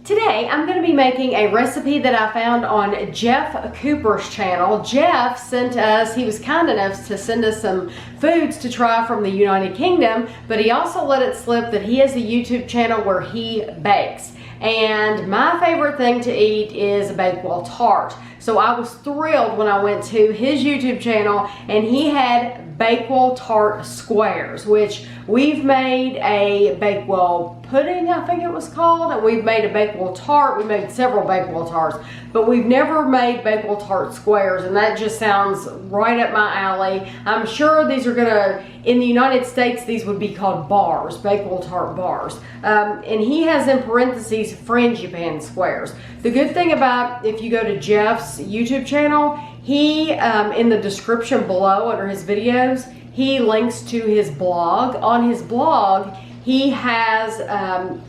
Today, I'm going to be making a recipe that I found on Jeff Cooper's channel. Jeff sent us, he was kind enough to send us some foods to try from the United Kingdom, but he also let it slip that he has a YouTube channel where he bakes. And my favorite thing to eat is a Bakewell Tart. So I was thrilled when I went to his YouTube channel and he had Bakewell Tart squares, which we've made a Bakewell pudding, I think it was called, and we've made a Bakewell Tart. We made several Bakewell Tarts, but we've never made Bakewell Tart squares, and that just sounds right up my alley. I'm sure these are gonna, in the United States, these would be called bars, Bakewell Tart bars. And he has in parentheses frangipane squares. The good thing about, if you go to Jeff's YouTube channel, he, in the description below under his videos, he links to his blog. On his blog, he has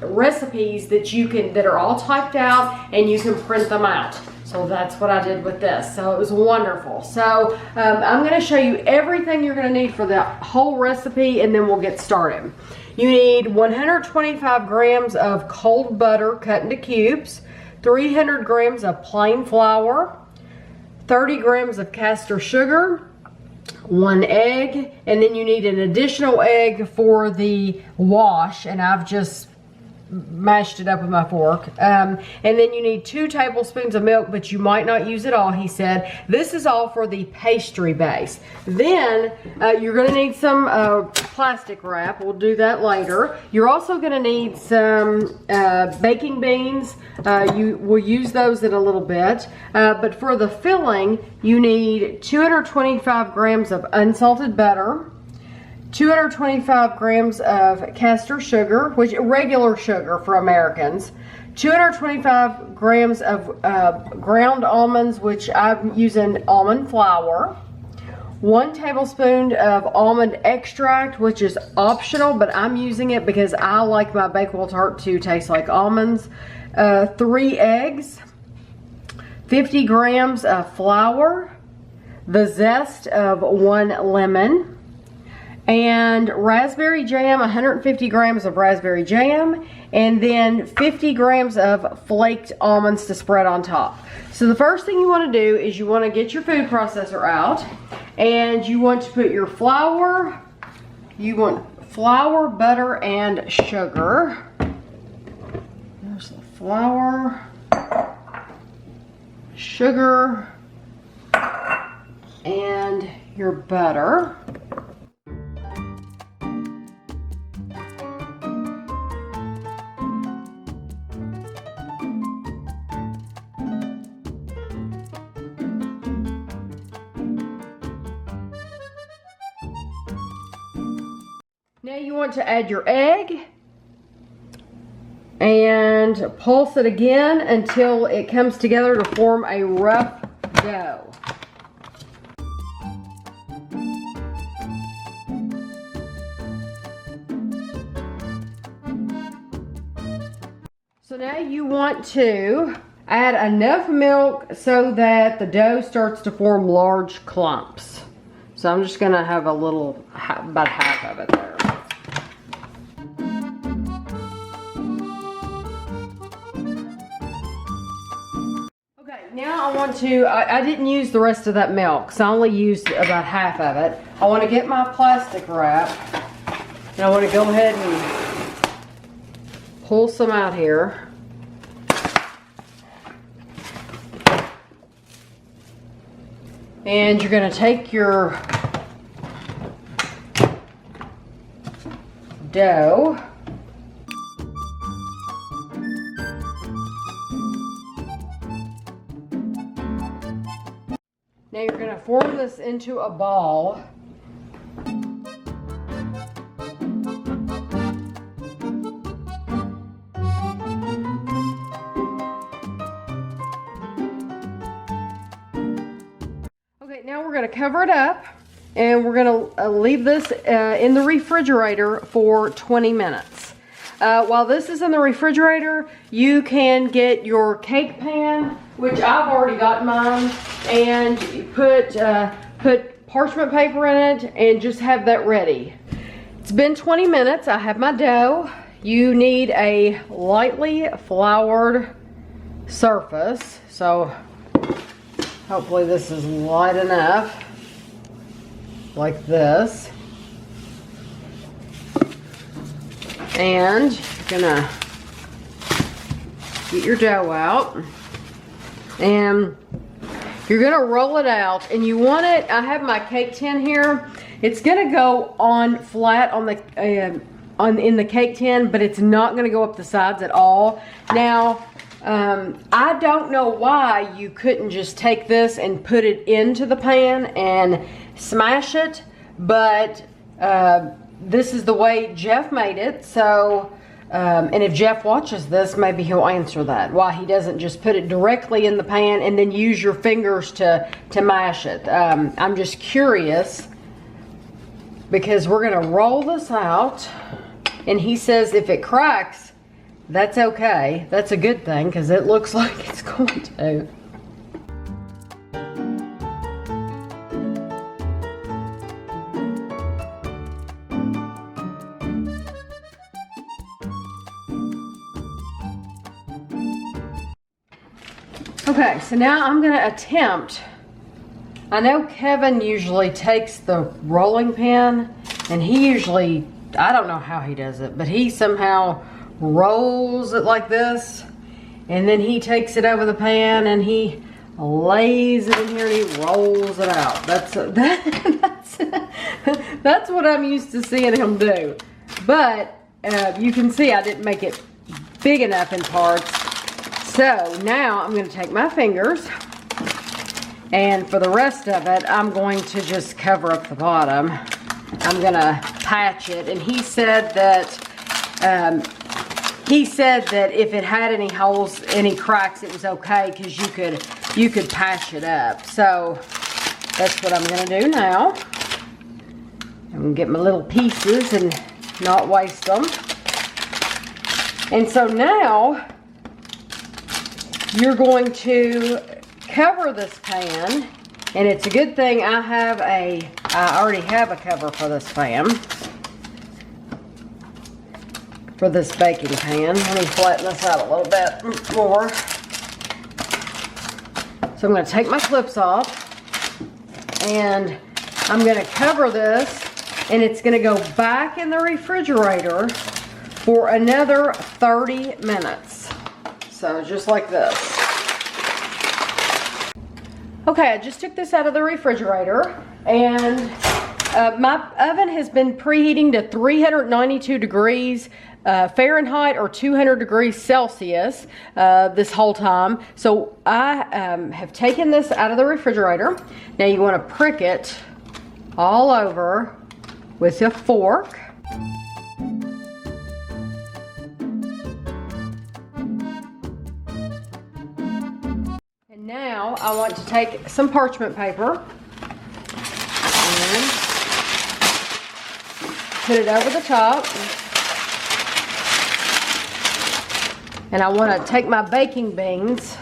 recipes that are all typed out and you can print them out. So that's what I did with this. So it was wonderful. So I'm going to show you everything you're going to need for the whole recipe, and then we'll get started. You need 125 grams of cold butter cut into cubes, 300 grams of plain flour, 30 grams of castor sugar, 1 egg, and then you need an additional egg for the wash, and I've just mashed it up with my fork. And then you need 2 tablespoons of milk, but you might not use it all, he said. This is all for the pastry base. Then you're going to need some plastic wrap. We'll do that later. You're also going to need some baking beans. We'll use those in a little bit. But for the filling, you need 225 grams of unsalted butter, 225 grams of castor sugar, which regular sugar for Americans, 225 grams of ground almonds, which I'm using almond flour, 1 tablespoon of almond extract, which is optional, but I'm using it because I like my Bakewell Tart to taste like almonds, 3 eggs, 50 grams of flour, the zest of 1 lemon, and raspberry jam, 150 grams of raspberry jam, and then 50 grams of flaked almonds to spread on top. So the first thing you want to do is you want to get your food processor out, and you want to put your flour, butter, and sugar. There's the flour, sugar, and your butter. Now you want to add your egg and pulse it again until it comes together to form a rough dough. So now you want to add enough milk so that the dough starts to form large clumps. So I'm just going to have a little, about half of it there. Now I want to, I didn't use the rest of that milk, so I only used about half of it. I want to get my plastic wrap, and I want to go ahead and pull some out here. And you're going to take your dough. Now you're going to form this into a ball. Okay, now we're going to cover it up, and we're going to leave this in the refrigerator for 20 minutes. While this is in the refrigerator, you can get your cake pan, which I've already got mine, and put parchment paper in it and just have that ready. It's been 20 minutes. I have my dough. you need a lightly floured surface. So hopefully this is light enough, like this. And you're gonna get your dough out, and you're gonna roll it out, and you want it, I have my cake tin here. It's gonna go on flat on the in the cake tin, but it's not gonna go up the sides at all. Now, I don't know why you couldn't just take this and put it into the pan and smash it, but this is the way Jeff made it. So, and if Jeff watches this, maybe he'll answer that, why he doesn't just put it directly in the pan and then use your fingers to mash it. I'm just curious, because we're gonna roll this out, and he says if it cracks, that's okay. That's a good thing, because it looks like it's going to. Okay, so now I'm gonna attempt, I know Kevin usually takes the rolling pin, and he usually, I don't know how he does it, but he somehow rolls it like this, and then he takes it over the pan and he lays it in here and he rolls it out. That's what I'm used to seeing him do. But you can see I didn't make it big enough in parts. So now I'm going to take my fingers, and for the rest of it, I'm going to just cover up the bottom. I'm going to patch it, and he said that if it had any holes, any cracks, it was okay, because you could patch it up. So that's what I'm going to do now. I'm going to get my little pieces and not waste them. And so now you're going to cover this pan, and it's a good thing I already have a cover for this pan, for this baking pan. Let me flatten this out a little bit more. So I'm going to take my clips off, and I'm going to cover this, and it's going to go back in the refrigerator for another 30 minutes. So just like this. Okay, I just took this out of the refrigerator, and my oven has been preheating to 392 degrees Fahrenheit or 200 degrees Celsius this whole time. So I have taken this out of the refrigerator. Now you want to prick it all over with a fork. Now I want to take some parchment paper and put it over the top. And I want to take my baking beans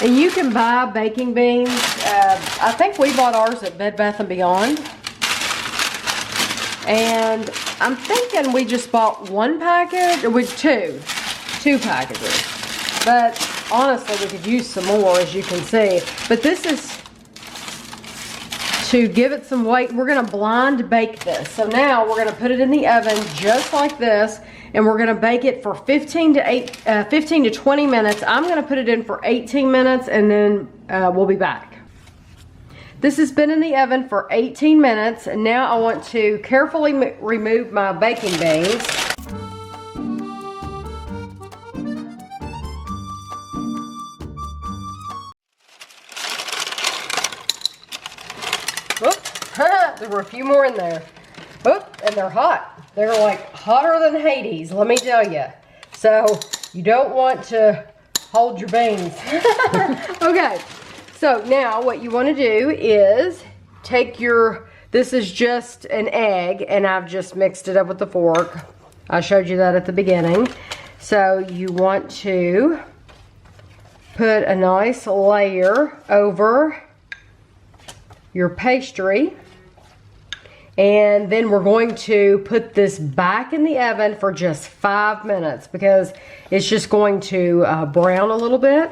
and you can buy baking beans. I think we bought ours at Bed Bath & Beyond. And I'm thinking we just bought one package, or with two packages. But honestly, we could use some more, as you can see. But this is to give it some weight. We're gonna blind bake this. So now we're gonna put it in the oven just like this, and we're gonna bake it for 15 to 20 minutes. I'm gonna put it in for 18 minutes, and then we'll be back. This has been in the oven for 18 minutes, and now I want to carefully remove my baking beans. There were a few more in there. And they're hot. They're like hotter than Hades, let me tell you. So you don't want to hold your beans. Okay. So now what you want to do is take this is just an egg, and I've just mixed it up with the fork. I showed you that at the beginning. So you want to put a nice layer over your pastry. And then we're going to put this back in the oven for just 5 minutes because it's just going to brown a little bit.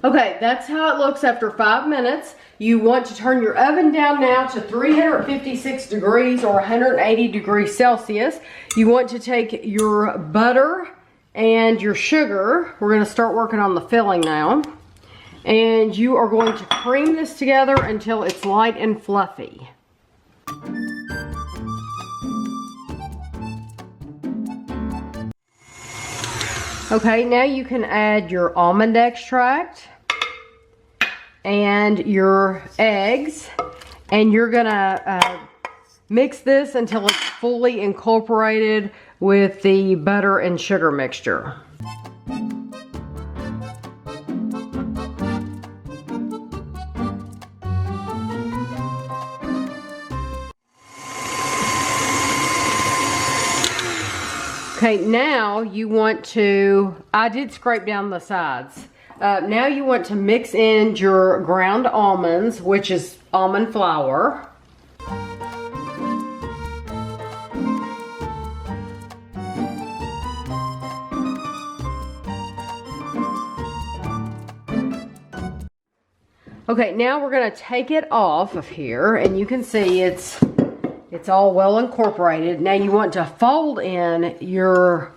Okay, that's how it looks after 5 minutes. You want to turn your oven down now to 356 degrees or 180 degrees Celsius. You want to take your butter and your sugar. We're going to start working on the filling now. And you are going to cream this together until it's light and fluffy. Okay, now you can add your almond extract and your eggs, and you're gonna mix this until it's fully incorporated with the butter and sugar mixture. Okay, now you want to, I did scrape down the sides. Now you want to mix in your ground almonds, which is almond flour. Okay, now we're going to take it off of here, and you can see it's all well incorporated. Now you want to fold in your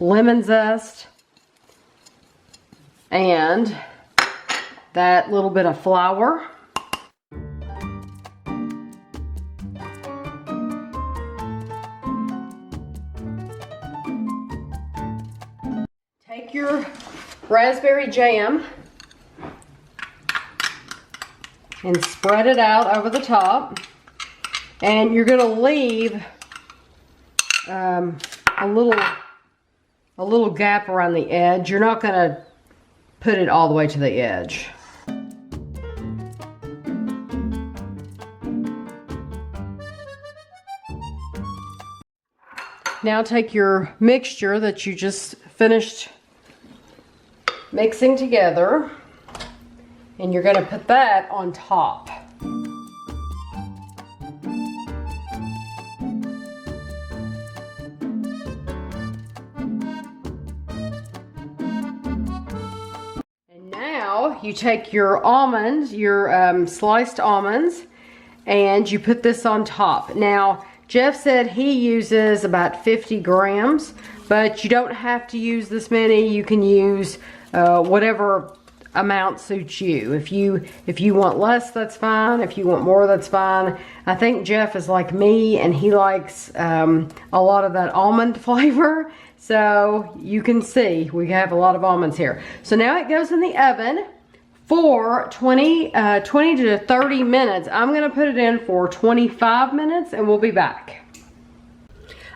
lemon zest and that little bit of flour. Take your raspberry jam and spread it out over the top. And you're gonna leave a little gap around the edge. You're not gonna put it all the way to the edge. Now take your mixture that you just finished mixing together, and you're gonna put that on top. You take your almonds, your sliced almonds, and you put this on top. Now, Jeff said he uses about 50 grams, but you don't have to use this many. You can use whatever amount suits you. If you want less, that's fine. If you want more, that's fine. I think Jeff is like me, and he likes a lot of that almond flavor. So you can see we have a lot of almonds here. So now it goes in the oven for 20 to 30 minutes. I'm gonna put it in for 25 minutes and we'll be back.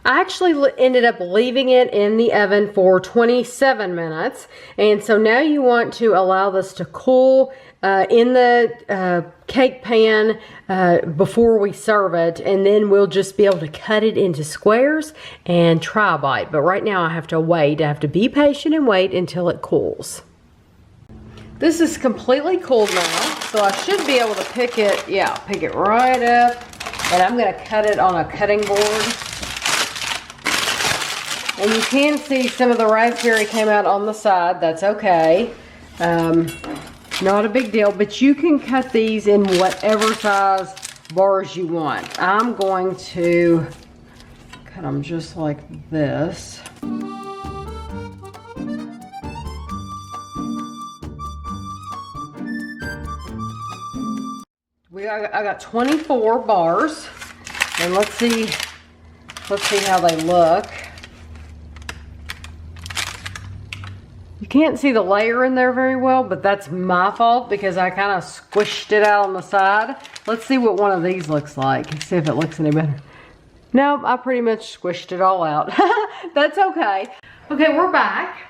I actually ended up leaving it in the oven for 27 minutes. And so now you want to allow this to cool in the cake pan before we serve it. And then we'll just be able to cut it into squares and try a bite. But right now I have to wait. I have to be patient and wait until it cools. This is completely cooled now, so I should be able to pick it right up, and I'm going to cut it on a cutting board. And you can see some of the raspberry came out on the side. That's okay. Not a big deal, but you can cut these in whatever size bars you want. I'm going to cut them just like this. I got 24 bars, and let's see how they look. You can't see the layer in there very well, but that's my fault because I kind of squished it out on the side. Let's see what one of these looks like. See if it looks any better. Nope, I pretty much squished it all out. That's okay. Okay, we're back.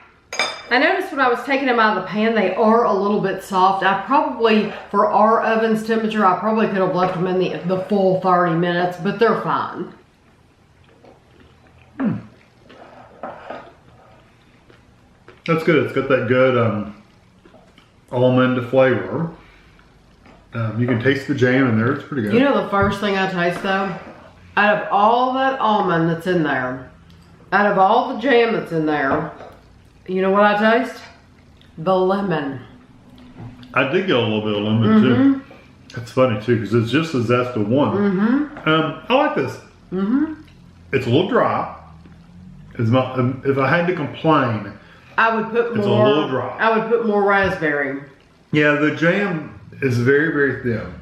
I noticed when I was taking them out of the pan, they are a little bit soft. I probably, for our oven's temperature, I probably could have left them in the full 30 minutes, but they're fine. That's good. It's got that good almond flavor. You can taste the jam in there. It's pretty good. You know the first thing I taste though? Out of all that almond that's in there, out of all the jam that's in there, you know what I taste? The lemon. I did get a little bit of lemon too. That's funny too, because it's just a zest of one. I like this. It's a little dry. It's not, if I had to complain, I would put more. It's a little dry. I would put more raspberry. Yeah, the jam is very, very thin.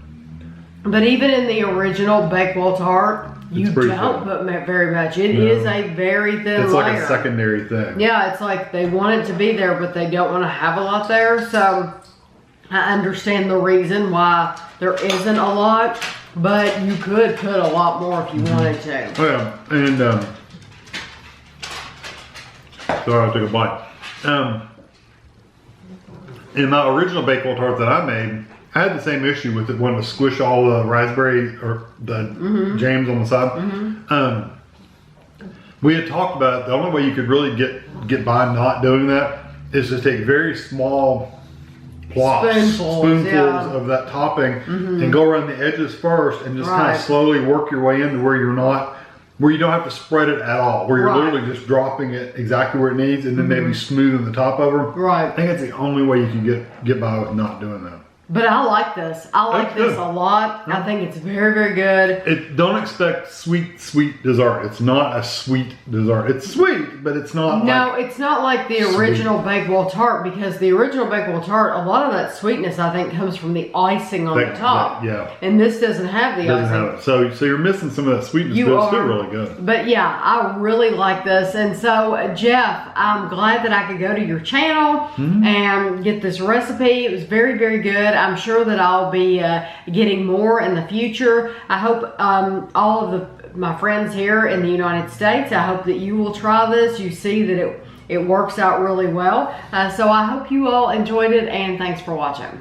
But even in the original Bakewell Tart, you don't put very much. It is a very thin It's layer. like a secondary thing. Yeah, it's like they want it to be there, but they don't want to have a lot there. So I understand the reason why there isn't a lot, but you could put a lot more if you wanted to. Oh yeah, and sorry, I took a bite. In my original Bakewell Tart that I made, I had the same issue with it, wanting to squish all the raspberry or the jams on the side. We had talked about the only way you could really get by not doing that is to take very small plops, spoonfuls of that topping and go around the edges first and just kind of slowly work your way into where you don't have to spread it at all, where you're literally just dropping it exactly where it needs and then maybe smoothing the top of them. I think that's the only way you can get by with not doing that. But I like this. I like this a lot. I think it's very, very good. Don't expect sweet dessert. It's not a sweet dessert. It's sweet, but it's not. No, it's not like the original Bakewell Tart, because the original Bakewell Tart, a lot of that sweetness I think comes from the icing on the top. And this doesn't have the icing. So you're missing some of that sweetness. But it's still really good. But yeah, I really like this. And so Jeff, I'm glad that I could go to your channel and get this recipe. It was very, very good. I'm sure that I'll be getting more in the future. I hope all of my friends here in the United States, I hope that you will try this. You see that it works out really well. So I hope you all enjoyed it, and thanks for watching.